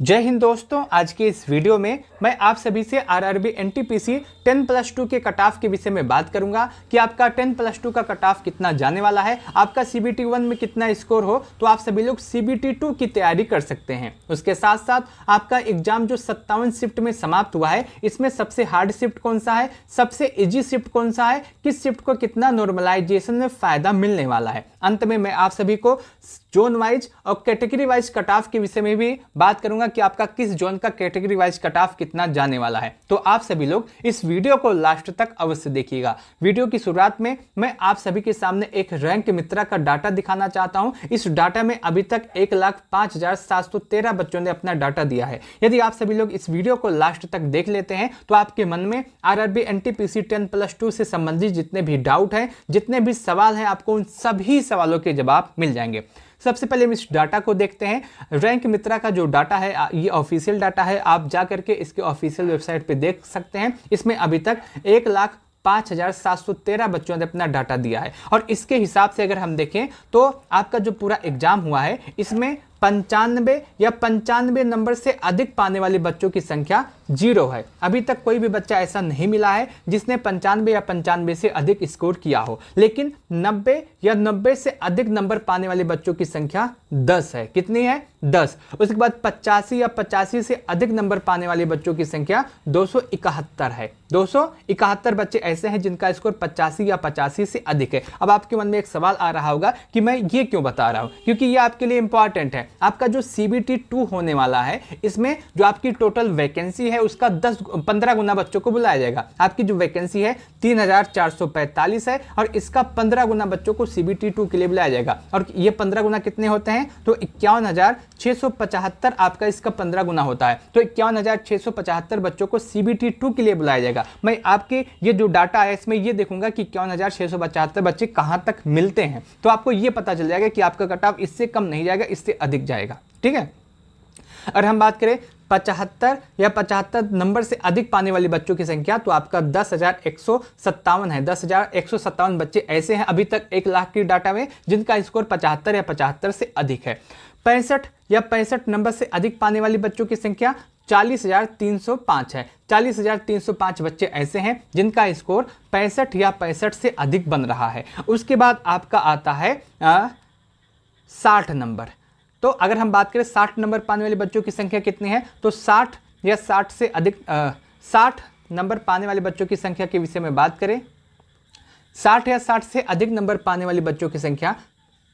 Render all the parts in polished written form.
जय हिंद दोस्तों, आज के इस वीडियो में मैं आप सभी से आरआरबी एनटीपीसी 10+2 के कट ऑफ के विषय में बात करूंगा कि आपका 10+2 का कट ऑफ कितना जाने वाला है। आपका सीबीटी 1 में कितना स्कोर हो तो आप सभी लोग सीबीटी 2 की तैयारी कर सकते हैं। उसके साथ साथ आपका एग्जाम जो 57 शिफ्ट में समाप्त हुआ है, इसमें सबसे हार्ड शिफ्ट कौन सा है, सबसे इजी शिफ्ट कौन सा है, किस शिफ्ट को कितना नॉर्मलाइजेशन में फायदा मिलने वाला है। अंत में मैं आप सभी को जोन वाइज और कैटेगरी वाइज कट ऑफ के विषय में भी बात करूंगा कि आपका किस जोन का कैटेगरी वाइज कट ऑफ कितना जाने वाला है। तो आप सभी लोग इस वीडियो को लास्ट तक अवश्य देखिएगा। वीडियो की शुरुआत में मैं आप सभी के सामने एक रैंक मित्रा का डाटा दिखाना चाहता हूं। इस डाटा में अभी तक 1,05,713 बच्चों ने अपना डाटा दिया है। यदि आप सभी लोग इस वीडियो को लास्ट तक देख लेते हैं तो आपके मन में आरआरबी एनटीपीसी 10+2 से संबंधित जितने भी डाउट हैं, जितने भी सवाल हैं, आपको उन सभी सवालों के जवाब मिल जाएंगे। सबसे पहले हम इस डाटा को देखते हैं। रैंक मित्रा का जो डाटा है ये ऑफिशियल डाटा है, आप जा करके इसके ऑफिशियल वेबसाइट पे देख सकते हैं। इसमें अभी तक 1,05,713 बच्चों ने अपना डाटा दिया है और इसके हिसाब से अगर हम देखें तो आपका जो पूरा एग्जाम हुआ है इसमें 95 या 95 नंबर से अधिक पाने वाले बच्चों की संख्या 0 है। अभी तक कोई भी बच्चा ऐसा नहीं मिला है जिसने 95 या 95 से अधिक स्कोर किया हो, लेकिन 90 या 90 से अधिक नंबर पाने वाले बच्चों की संख्या 10 है। कितनी है? 10। उसके बाद 85 या 85 से अधिक नंबर पाने वाले बच्चों की संख्या 271 है। 271 बच्चे ऐसे हैं जिनका स्कोर 85 या 85 से अधिक है। अब आपके मन में एक सवाल आ रहा होगा कि मैं ये क्यों बता रहा हूं, क्योंकि ये आपके लिए इंपॉर्टेंट है। आपका जो सीबीटी 2 होने वाला है, इसमें जो आपकी टोटल वैकेंसी है उसका 15 गुना बच्चों को बुलाया जाएगा। आपकी जो वैकेंसी है 3,445 है और इसका 15 गुना बच्चों को सीबीटी 2 के लिए बुलाया जाएगा। और ये 15 गुना कितने होते हैं तो 51,675 आपका इसका 15 गुना होता है। तो 51,675 बच्चों को सीबीटी 2 के लिए बुलाया जाएगा। मैं आपके ये जो डाटा है इसमें ये देखूंगा कि 51,675 बच्चे कहां तक मिलते हैं, तो आपको ये पता चल जाएगा कि आपका कट ऑफ इससे कम नहीं जाएगा, इससे अधिक जाएगा। ठीक है। और हम बात करें 75 या 75 नंबर से अधिक पाने वाले बच्चों की संख्या तो आपका 10,157 है। 10,157 बच्चे ऐसे हैं अभी तक 1 लाख की डाटा में जिनका स्कोर 75 या 75 से अधिक है। 65 या 65 नंबर से अधिक पाने वाले बच्चों की संख्या 40,305 है। 40,305 बच्चे ऐसे हैं जिनका स्कोर 65 या 65 से अधिक बन रहा है। उसके बाद आपका आता है 60 नंबर। तो अगर हम बात करें 60 नंबर पाने वाले बच्चों की संख्या कितनी है तो 60 या 60 से अधिक 60 नंबर पाने वाले बच्चों की संख्या के विषय में बात करें, 60 या 60 से अधिक नंबर पाने वाले बच्चों की संख्या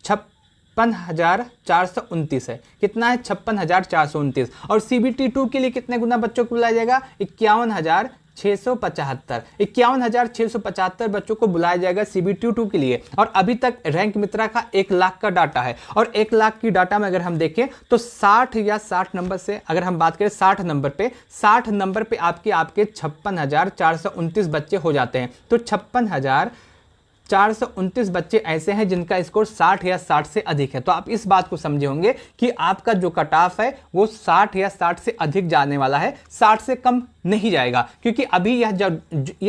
56,429 है। कितना है? 56,429। और सीबीटी 2 के लिए कितने गुना बच्चों को बुलाया जाएगा? 51,675। 51,675 बच्चों को बुलाया जाएगा सीबीटी 2 के लिए। और अभी तक रैंक मित्रा का 1 लाख का डाटा है और 1 लाख की डाटा में अगर हम देखें तो 60 या 60 नंबर से अगर हम बात करें 60 नंबर पे आपके 56,429 बच्चे हो जाते हैं। तो 56,429 बच्चे ऐसे हैं जिनका स्कोर 60 या 60 से अधिक है। तो आप इस बात को समझे होंगे कि आपका जो कट ऑफ है वो 60 या 60 से अधिक जाने वाला है, 60 से कम नहीं जाएगा। क्योंकि अभी यह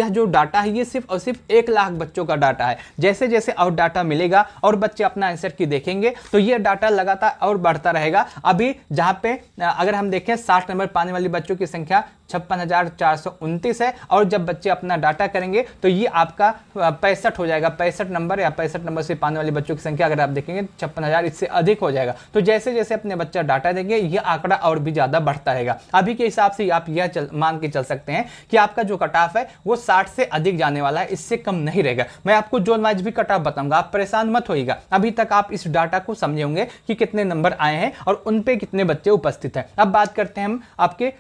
जो डाटा है ये सिर्फ और सिर्फ 1 लाख बच्चों का डाटा है। जैसे जैसे और डाटा मिलेगा और बच्चे अपना आंसर की देखेंगे तो ये डाटा लगातार और बढ़ता रहेगा। अभी जहाँ पे अगर हम देखें 60 नंबर पाने वाले बच्चों की संख्या 56,429 है और जब बच्चे अपना डाटा करेंगे तो ये आपका 65 हो जाएगा। 65 नंबर या 65 नंबर से पाने वाले बच्चों की संख्या अगर आप देखेंगे 56,000 इससे अधिक हो जाएगा। तो जैसे जैसे अपने बच्चा डाटा देंगे ये आंकड़ा और भी ज्यादा बढ़ता रहेगा। अभी के हिसाब से आप यह मान के चल सकते हैं कि आपका जो कट ऑफ है वो 60 से अधिक जाने वाला है, इससे कम नहीं रहेगा। मैं आपको जोन वाइज भी कट ऑफ बताऊंगा, आप परेशान मत होइएगा। अभी तक आप इस डाटा को समझे होंगे कि कितने नंबर आए हैं और उन पे कितने बच्चे उपस्थित हैं। अब बात करते हैं हम आपके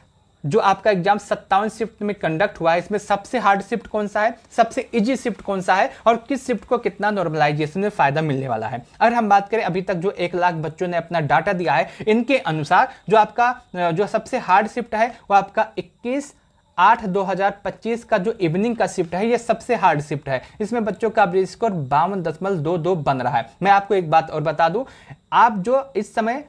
जो आपका एग्जाम 57 शिफ्ट में कंडक्ट हुआ है, इसमें सबसे हार्ड शिफ्ट कौन सा है, सबसे इजी शिफ्ट कौन सा है और किस शिफ्ट को कितना नॉर्मलाइजेशन में फायदा मिलने वाला है। अगर हम बात करें अभी तक जो 1 लाख बच्चों ने अपना डाटा दिया है, इनके अनुसार जो आपका जो सबसे हार्ड शिफ्ट है वो आपका 21/8/2025 का जो इवनिंग का शिफ्ट है, ये सबसे हार्ड शिफ्ट है। इसमें बच्चों का एवरेज स्कोर 52.22 बन रहा है। मैं आपको एक बात और बता दूं, आप जो इस समय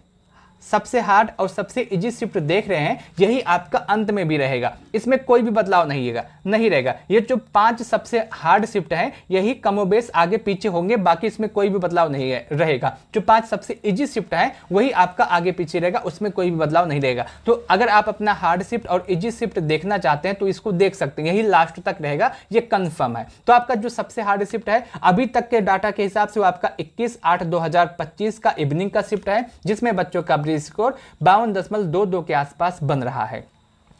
सबसे हार्ड और सबसे इजी शिफ्ट देख रहे हैं यही आपका अंत में भी रहेगा, इसमें कोई भी बदलाव नहीं नहीं रहेगा। ये जो 5 सबसे हार्ड शिफ्ट है यही कमोबेश आगे पीछे होंगे, बाकी इसमें कोई भी बदलाव नहीं रहेगा। जो 5 सबसे इजी शिफ्ट है वही आपका आगे पीछे रहेगा, उसमें कोई भी बदलाव नहीं रहेगा। तो अगर आप अपना हार्ड शिफ्ट और इजी शिफ्ट देखना चाहते हैं तो इसको देख सकते हैं, यही लास्ट तक रहेगा, ये कंफर्म है। तो आपका जो सबसे हार्ड शिफ्ट है अभी तक के डाटा के हिसाब से वो आपका 21/8/2025 का इवनिंग का शिफ्ट है, जिसमें बच्चों का एवरेज स्कोर 52.22 के आसपास बन रहा है।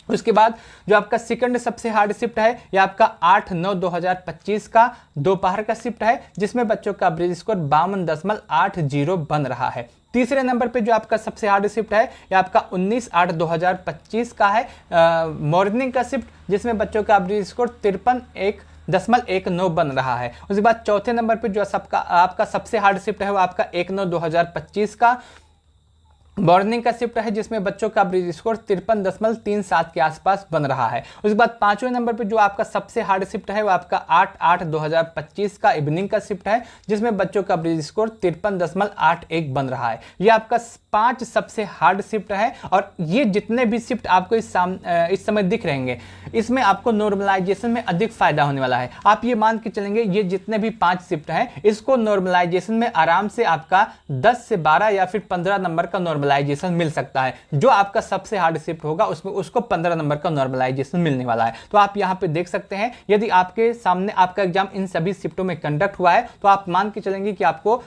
उसके बाद जो आपका सेकंड सबसे हार्ड शिफ्ट है यह आपका 8/9/2025 का दोपहर का शिफ्ट है, जिसमें बच्चों का एवरेज स्कोर 52.80 बन रहा है। तीसरे नंबर पे जो आपका सबसे हार्ड शिफ्ट है यह आपका 19/8/2025 का है मॉर्निंग का शिफ्ट, जिसमें बच्चों का एवरेज स्कोर 53.19 बन रहा है। उसके बाद चौथे नंबर पे जो आपका सबसे हार्ड शिफ्ट है वो आपका 1/9/2025 का मॉर्निंग का शिफ्ट है, जिसमें बच्चों का एवरेज स्कोर 53.37 के आसपास बन रहा है। उसके बाद पांचवें नंबर पे जो आपका सबसे हार्ड शिफ्ट है वो आपका 8/8/2025 का इवनिंग का शिफ्ट है, जिसमें बच्चों का एवरेज स्कोर 53.81 बन रहा है। ये आपका 5 सबसे हार्ड शिफ्ट है और ये जितने भी शिफ्ट आपको इस समय दिख रहेंगे इसमें आपको नॉर्मलाइजेशन में अधिक फायदा होने वाला है। आप ये मान के चलेंगे ये जितने भी 5 शिफ्ट हैं इसको नॉर्मलाइजेशन में आराम से आपका 10 से 12 या फिर 15 नंबर का नॉर्मलाइजेशन मिल सकता है। जो आपका सबसे हार्ड शिफ्ट होगा उसमें उसको 15 नंबर का नॉर्मलाइजेशन मिलने वाला है। तो आप यहाँ पे देख सकते हैं यदि आपके सामने आपका एग्जाम इन सभी शिफ्टों में कंडक्ट हुआ है तो आप मान के चलेंगे कि आपको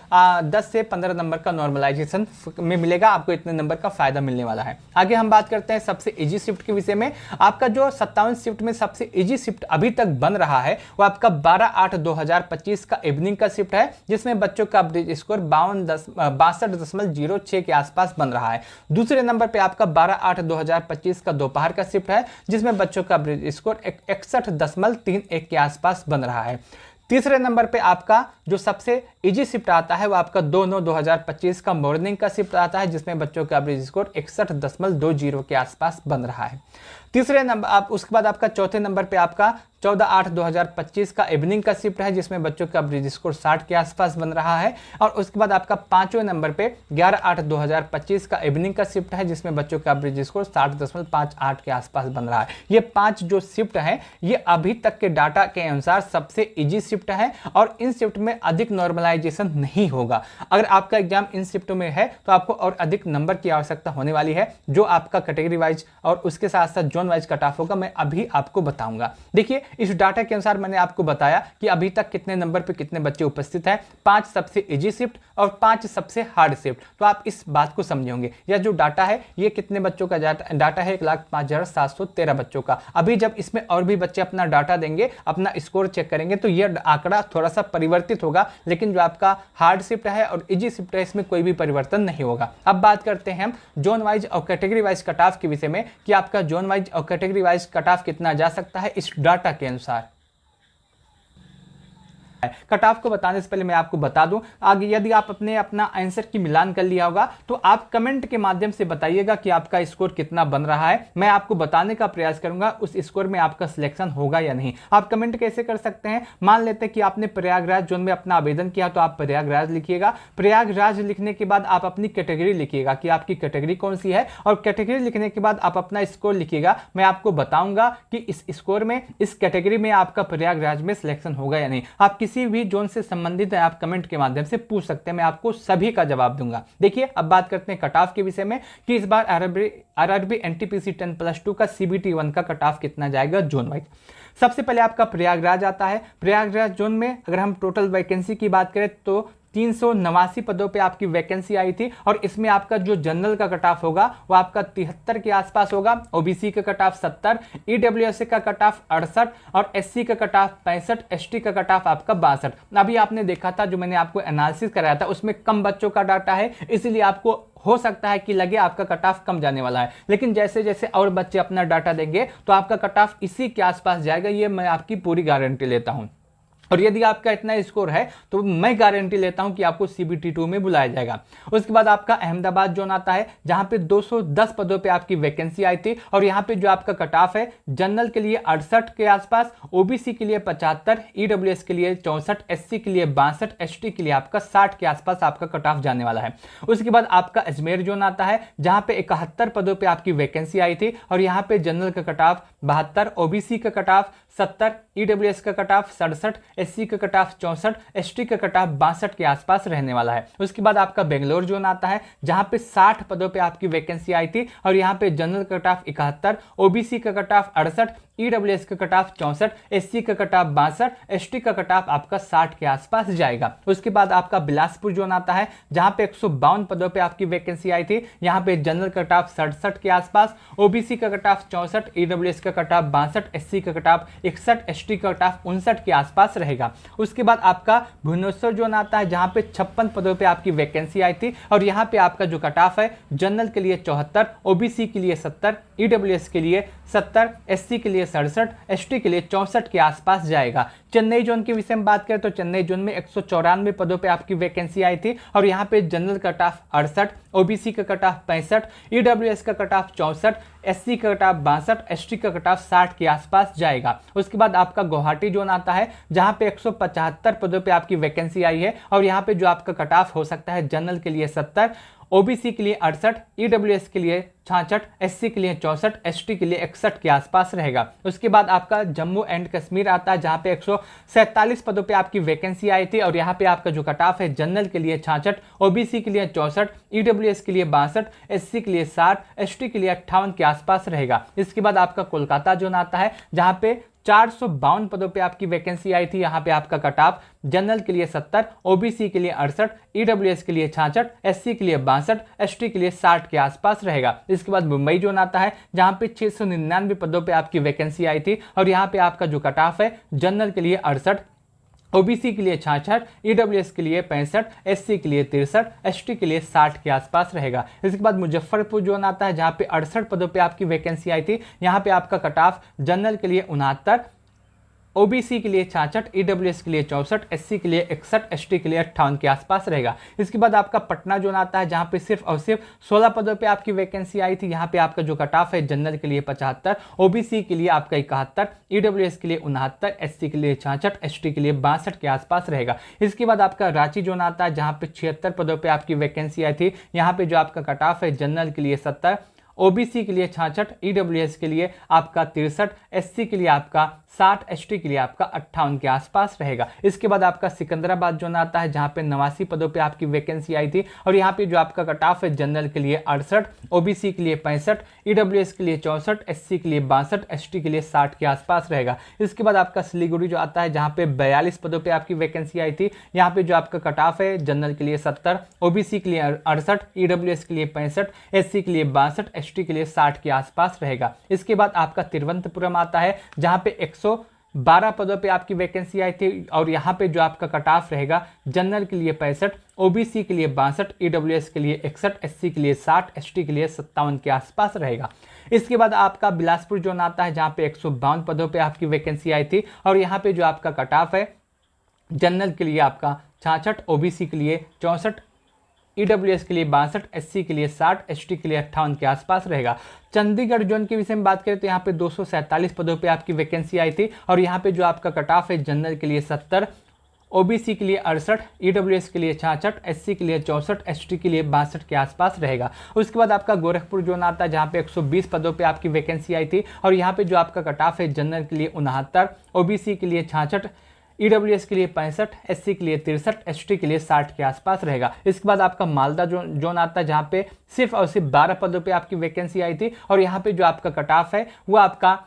10 से 15 नंबर का नॉर्मलाइजेशन में मिलेगा, आपको इतने नंबर का फायदा मिलने वाला है। आगे हम बात करते हैं सबसे इजी शिफ्ट के विषय में। आपका जो 57 शिफ्ट में सबसे इजी शिफ्ट अभी तक बन रहा है वो आपका 12/8/2025 का इवनिंग का शिफ्ट है, जिसमें बच्चों का एवरेज स्कोर 62.06 के आसपास बन रहा है। दूसरे नंबर पे आपका 12/8/2025 का दोपहर का शिफ्ट है, जिसमें बच्चों का एवरेज स्कोर 61.31 के आसपास बन रहा है। तीसरे नंबर पे आपका जो सबसे इजी शिफ्ट आता है वो आपका 2/9/2025 का मॉर्निंग का शिफ्ट आता है, जिसमें बच्चों का एवरेज स्कोर 61.20 के आसपास बन रहा है। तीसरे नंबर उसके बाद आपका चौथे नंबर पे आपका 14/8/2025 का इवनिंग का शिफ्ट है, जिसमें बच्चों का एवरेज स्कोर 60 के आसपास बन रहा है। और उसके बाद आपका पांचवें नंबर पे 11/8/2025 का इवनिंग का शिफ्ट है, जिसमें बच्चों का एवरेज स्कोर 60.58 के आसपास बन रहा है। ये 5 जो शिफ्ट है ये अभी तक के डाटा के अनुसार सबसे इजी शिफ्ट है और इन शिफ्ट में अधिक नॉर्मलाइजेशन नहीं होगा। अगर आपका एग्जाम इन शिफ्टों में है तो आपको और अधिक नंबर की आवश्यकता होने वाली है, जो आपका कैटेगरी वाइज और उसके साथ साथ जोन वाइज कट ऑफ होगा मैं अभी आपको बताऊंगा। देखिए इस डाटा के अनुसार मैंने आपको बताया कि अभी तक कितने नंबर पे कितने बच्चे उपस्थित हैं, 5 सबसे इजी शिफ्ट और 5 सबसे हार्ड शिफ्ट। तो आप इस बात को समझे होंगे। यह जो डाटा है ये कितने बच्चों का डाटा है 1,05,713 बच्चों का। अभी जब इसमें और भी बच्चे अपना डाटा देंगे, अपना स्कोर चेक करेंगे तो यह आंकड़ा थोड़ा सा परिवर्तित होगा, लेकिन जो आपका हार्ड शिफ्ट है और इजी शिफ्ट है इसमें कोई भी परिवर्तन नहीं होगा। अब बात करते हैं हम जोन वाइज और कैटेगरी वाइज कट ऑफ के विषय में कि आपका जोन वाइज और कैटेगरी वाइज कट ऑफ कितना जा सकता है इस डाटा के अनुसार। कट ऑफ को बताने से पहले मैं आपको बता दूं, आगे यदि आप अपना आंसर की मिलान कर लिया होगा तो आप कमेंट के माध्यम से बताइएगा कि आपका स्कोर कितना बन रहा है। मैं आपको बताने का प्रयास करूंगा उस स्कोर में आपका सिलेक्शन होगा या नहीं। आप कमेंट कैसे कर सकते हैं, मान लेते हैं कि आपने प्रयागराज जोन में अपना आवेदन किया तो आप प्रयागराज लिखिएगा। प्रयागराज लिखने के बाद आप अपनी कैटेगरी लिखिएगा कि आपकी कैटेगरी कौन सी है, और कैटेगरी लिखने के बाद आप अपना स्कोर लिखिएगा। मैं आपको बताऊंगा कि इस स्कोर में इस कैटेगरी में आपका प्रयागराज में सिलेक्शन होगा या नहीं। आप किसी भी जोन से संबंधित है आप कमेंट के माध्यम से पूछ सकते हैं, मैं आपको सभी का जवाब दूंगा। देखिए अब बात करते हैं कट ऑफ के विषय में कि इस बार आरआरबी एनटीपीसी 10+2 का सीबीटी 1 का कट ऑफ कितना जाएगा जोन वाइज। सबसे पहले आपका प्रयागराज आता है। प्रयागराज जोन में अगर हम टोटल वैकेंसी की बात करें तो 389 पदों पे आपकी वैकेंसी आई थी, और इसमें आपका जो जनरल का कट ऑफ होगा वो आपका 73 के आसपास होगा, ओबीसी का कट ऑफ 70, ईडब्ल्यूएस का कट ऑफ 68 और एससी का कट ऑफ 65, एसटी का कट ऑफ आपका 62। अभी आपने देखा था जो मैंने आपको एनालिसिस कराया था उसमें कम बच्चों का डाटा है, इसलिए आपको हो सकता है कि लगे आपका कट ऑफ कम जाने वाला है, लेकिन जैसे जैसे और बच्चे अपना डाटा देंगे तो आपका कट ऑफ इसी के आसपास जाएगा, ये मैं आपकी पूरी गारंटी लेता हूं। और यदि आपका इतना स्कोर है तो मैं गारंटी लेता हूं कि आपको CBT 2 में बुलाया जाएगा। उसके बाद आपका अहमदाबाद जोन आता है जहां पे 210 पदों पे आपकी वैकेंसी आई थी और यहां पे जो आपका कट ऑफ है जनरल के लिए 68 के आसपास, OBC के लिए 75, EWS के लिए 64, SC के लिए 62, ST के लिए आपका 60 के आसपास आपका कट ऑफ जाने वाला है। उसके बाद आपका अजमेर जोन आता है जहां पे 71 पदों पे आपकी वैकेंसी आई थी और यहां पे जनरल का कट ऑफ 72, OBC का कट ऑफ 70, EWS का कट ऑफ 67, SC का कट ऑफ 64, ST का कट ऑफ 62 के आसपास रहने वाला है। उसके बाद आपका बेंगलोर जोन आता है जहां पे 60 पदों पे आपकी वैकेंसी आई थी और यहां पे जनरल कट ऑफ 71, OBC का कट ऑफ 68, EWS का कट ऑफ 64, SC का कट ऑफ 62, ST का कट ऑफ आपका 60 के आसपास जाएगा। उसके बाद आपका बिलासपुर जोन आता है जहां पे 152 पदों पे आपकी वैकेंसी आई थी। यहां पे जनरल कट ऑफ 67 के आसपास, OBC का कट ऑफ 64, EWS का कट ऑफ 62, SC का कट ऑफ 61, ST का कट ऑफ 59 के आसपास रहेगा। उसके बाद आपका भुवनेश्वर जोन आता है जहां पे 56 पदों पे आपकी वैकेंसी आई थी और यहां पे आपका जो कट ऑफ है जनरल के लिए 74, OBC के लिए 70, EWS के लिए 70, SC के लिए 67, ST के लिए 64 के आसपास जाएगा। चेन्नई जोन के विषय में बात करें तो चेन्नई जोन में 194 पदों पे आपकी वैकेंसी आई थी और यहाँ पे जनरल कट ऑफ 68, OBC का कट ऑफ 65, EWS का कट ऑफ 64, SC का कट ऑफ 62, ST का कट ऑफ 60 के आसपास जाएगा। उसके बाद आपका गुवाहाटी जोन आता है जहाँ पे 175 पदों पे आपकी वैकेंसी आई है और यहाँ पे जो आपका कट ऑफ हो सकता है जनरल के लिए 70, OBC के लिए 68, EWS के लिए 66, SC के लिए 64, ST के लिए 61 के आसपास रहेगा। उसके बाद आपका जम्मू एंड कश्मीर आता है जहां पे 147 पदों पे आपकी वैकेंसी आई थी और यहां पे आपका जो कट ऑफ है जनरल के लिए 66, OBC के लिए 64, EWS के लिए 62, SC के लिए 60, ST के लिए 58 के आसपास रहेगा। इसके बाद आपका कोलकाता जोन आता है जहां पे 452 पदों पे आपकी वैकेंसी आई थी। यहाँ पे आपका कट ऑफ जनरल के लिए 70, OBC के लिए 68, EWS के लिए 66, SC के लिए 62, ST के लिए 60 के आसपास रहेगा। इसके बाद मुंबई जोन आता है जहाँ पे 699 पदों पे आपकी वैकेंसी आई थी और यहाँ पे आपका जो कट ऑफ है जनरल के लिए 68, OBC के लिए 66, EWS के लिए 65, SC के लिए 63, ST के लिए 60 के आसपास रहेगा। इसके बाद मुजफ्फरपुर जोन आता है जहाँ पे 68 पदों पे आपकी वैकेंसी आई थी। यहाँ पे आपका कट ऑफ जनरल के लिए 69, OBC के लिए 66, EWS के लिए 64, SC के लिए 61, ST के लिए 58 के आसपास रहेगा। इसके बाद आपका पटना जोन आता है जहां पे सिर्फ और सिर्फ 16 पदों पे आपकी वैकेंसी आई थी। यहां पे आपका जो कट ऑफ है जनरल के लिए 75, OBC के लिए आपका 71, EWS के लिए 69, SC के लिए 66, ST के लिए 62 के आसपास रहेगा। इसके बाद आपका रांची जोन आता है जहां पे 76 पदों पे आपकी वैकेंसी आई थी। यहाँ पे जो आपका कट ऑफ है जनरल के लिए 70, OBC के लिए 66, EWS के लिए आपका 63, SC के लिए आपका 60, ST के लिए आपका 58 के आसपास रहेगा। इसके बाद आपका सिकंदराबाद जोन आता है जहां पे 89 पदों पे आपकी वैकेंसी आई थी और यहाँ पे जो आपका कट ऑफ है जनरल के लिए 68, OBC के लिए 65, EWS के लिए 64, SC के लिए 62, ST के लिए 60 के आसपास रहेगा। इसके बाद आपका सिलीगुड़ी जो आता है जहाँ पे 42 पदों पे आपकी वैकेंसी आई थी। यहाँ पे जो आपका कट ऑफ है जनरल के लिए 70, OBC के लिए 68, EWS के लिए 65, SC के लिए 62, ST के लिए 60 के आसपास रहेगा। इसके बाद आपका तिरुवनंतपुरम आता है जहां पे 112 पदों पे आपकी वैकेंसी आई थी और यहाँ पे जो आपका कट ऑफ रहेगा जनरल के लिए 65, OBC के लिए 62, EWS के लिए 61, SC के लिए 60, ST के लिए 57 के आसपास रहेगा। इसके बाद आपका बिलासपुर जोन आता है जहाँ पे 152 पदों पे आपकी वैकेंसी आई थी और यहाँ पे जो आपका कट ऑफ है जनरल के लिए आपका 66, OBC के लिए 64, EWS के लिए 62, SC के लिए 60, ST के लिए 58 के आसपास रहेगा। चंडीगढ़ जोन के विषय में बात करें तो यहाँ पे 247 पदों पे आपकी वैकेंसी आई थी और यहाँ पे जो आपका कट ऑफ है जनरल के लिए 70, OBC के लिए 68, EWS के लिए 66, SC के लिए 64, ST के लिए 62 के आसपास रहेगा। उसके बाद आपका गोरखपुर जोन आता है जहाँ पे 120 पदों पे आपकी वैकेंसी आई थी और यहाँ पे जो आपका कट ऑफ है जनरल के लिए 69, OBC के लिए 66, EWS के लिए 65, SC के लिए 63, ST के लिए 60 के आसपास रहेगा। इसके बाद आपका मालदा जोन आता है जहाँ पे सिर्फ और सिर्फ 12 पदों पे आपकी वैकेंसी आई थी और यहाँ पे जो आपका कट ऑफ है वो आपका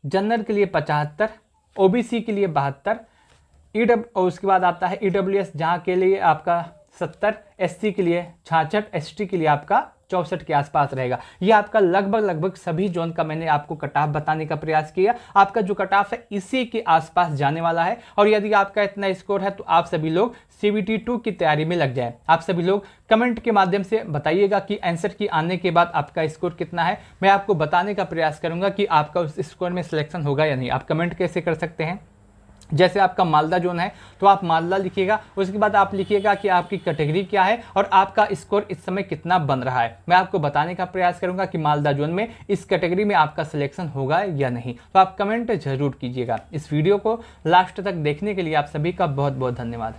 जनरल के लिए 75, OBC के लिए 72, उसके बाद आता है EWS जहाँ के लिए आपका 70, SC के लिए 66, ST के लिए आपका 64 के आसपास रहेगा। ये आपका लगभग सभी जोन का मैंने आपको कट ऑफ बताने का प्रयास किया। आपका जो कट ऑफ है इसी के आसपास जाने वाला है और यदि आपका इतना स्कोर है तो आप सभी लोग CBT 2 की तैयारी में लग जाएं। आप सभी लोग कमेंट के माध्यम से बताइएगा कि आंसर की आने के बाद आपका स्कोर कितना है। मैं आपको बताने का प्रयास करूंगा कि आपका उस स्कोर में सिलेक्शन होगा या नहीं। आप कमेंट कैसे कर सकते हैं, जैसे आपका मालदा जोन है तो आप मालदा लिखिएगा, उसके बाद आप लिखिएगा कि आपकी कैटेगरी क्या है और आपका स्कोर इस समय कितना बन रहा है। मैं आपको बताने का प्रयास करूंगा कि मालदा जोन में इस कैटेगरी में आपका सिलेक्शन होगा या नहीं, तो आप कमेंट जरूर कीजिएगा। इस वीडियो को लास्ट तक देखने के लिए आप सभी का बहुत बहुत धन्यवाद।